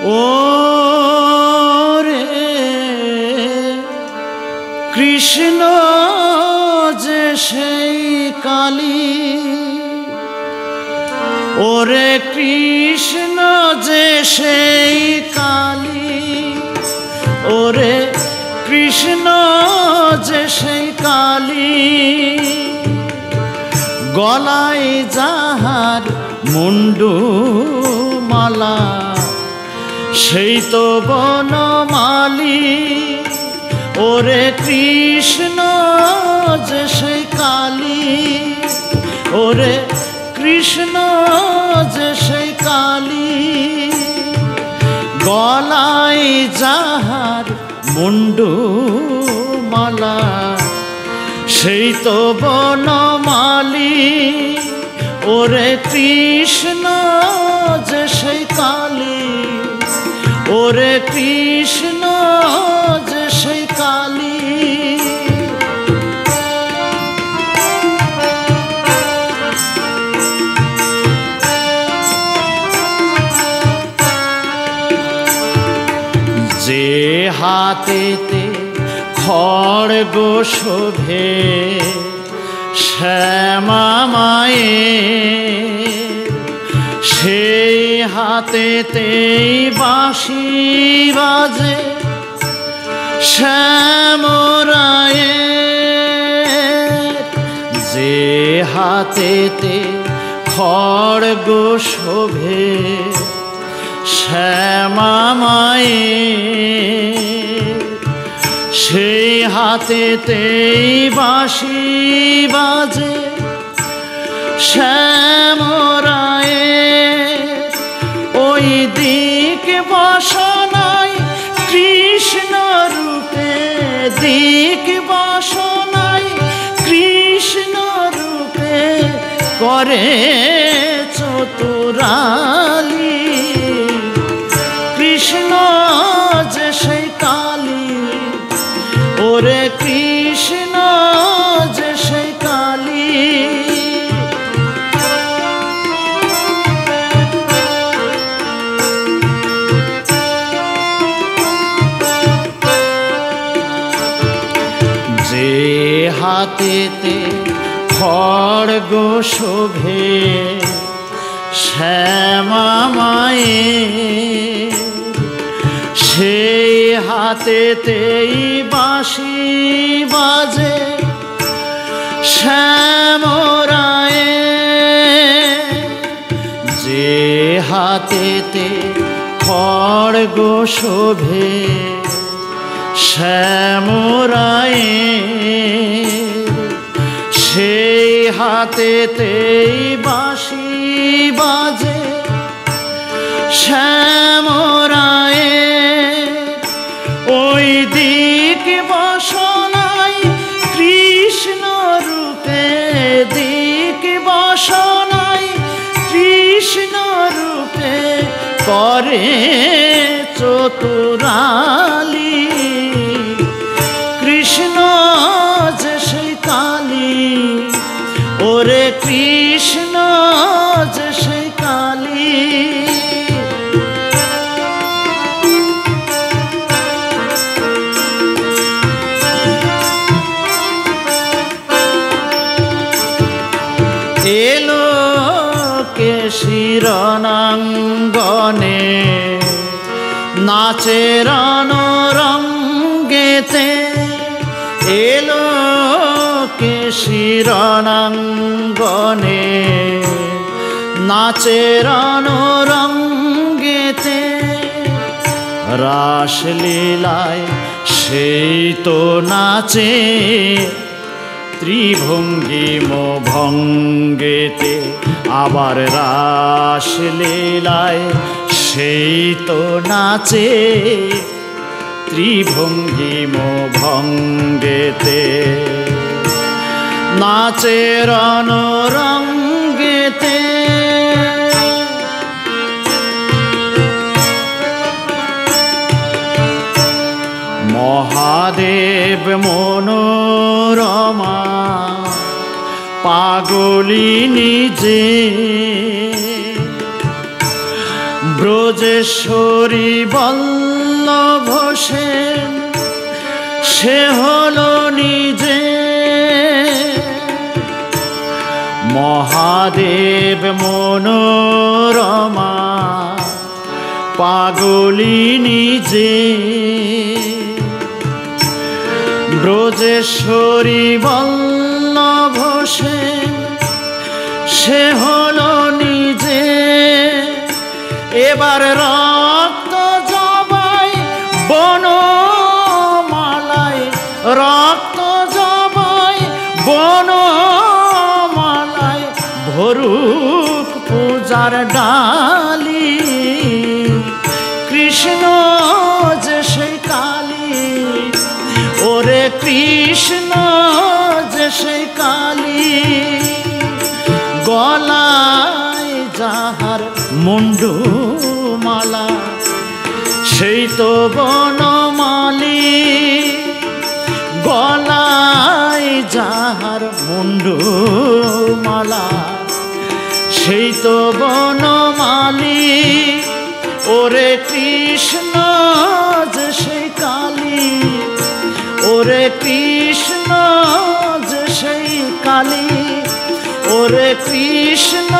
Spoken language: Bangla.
ও রে কৃষ্ণ যে সেই কালী, ওরে কৃষ্ণ যে সেই কালী, ওরে কৃষ্ণ যে সেই কালী, গলায় যাহার মুন্ডু মালা সেই তো বনমালী। ওরে কৃষ্ণ যে সেই কালী, ওরে কৃষ্ণ যে সেই কালী, গলায় যাহার মুন্ডু মালা সেই তো বনমালী। ওরে কৃষ্ণ যে সেই কালী, ওরে কৃষ্ণ যে সেই কালী। যে হাতেতে খড়গ শোভে শ্যামা মায়ের, সেই হাতেতেই বাঁশি বাজে শ্যামরায়ের। যে হাতেতে খড়গ শোভে শ্যামা মায়ের, সেই হাতেতেই বাঁশি বাজে শ্যামরায়ের। ওই দিক বাসনায় কৃষ্ণ রূপে, দিক বাসনায় কৃষ্ণ রূপে করে চতুরালী। কৃষ্ণ যে সেই কালী, ওরে কৃষ্ণ যে সেই কালী। যে হাতেতে খড়গ শোভে শ্যামা মায়ের, সেই হাতেতেই বাঁশি বাজে শ্যামরায়ের। যে হাতেতে খড়গ শোভে শ্যামরায়ের, সেই হাতেতেই বাঁশি বাজে শ্যামরায়ের। ওই দিক বাসনায় কৃষ্ণ রূপে, দিক বাসনায় কৃষ্ণ রূপে করে চতুরালী। কৃষ্ণ যে সেই কালী, ওরে কৃষ্ণ যে সেই কালী। এলো শিরণাঙ্গনে নাচের রঙ্গেতে, এলো শিরণাঙ্গনে নাচের রঙ্গেতে। রাসলীলায় সেই তো নাচে ত্রিভঙ্গিম ভঙ্গেতে। আবার রাসলীলায় সেই তো নাচে ত্রিভঙ্গিম ভঙ্গেতে। নাচের রঙ্গেতে মহাদেব মনোরমা পাগলিনী যে ব্রজেশ্বরী বল্লভ সেন সে হলো নিজে মহাদেব মনোরমা পাগলিনী যে ব্রজেশ্বরী বল্লভ সেন সে হলো নিজে এবার রক্ত জবাই বনমালায় রক্ত জবাই বনমালায় ভরুক পূজার ডালি কৃষ্ণ যে সেই কালী ওরে কৃষ্ণ যে সেই কালী গলায় যাহার মুন্ডু মালা সেই তো বনমালী গলায় যাহার মুন্ডু মালা সেই তো বনমালী ওরে কৃষ্ণ যে সেই কালী ওরে কৃষ্ণ যে সেই কালী ওরে কৃষ্ণ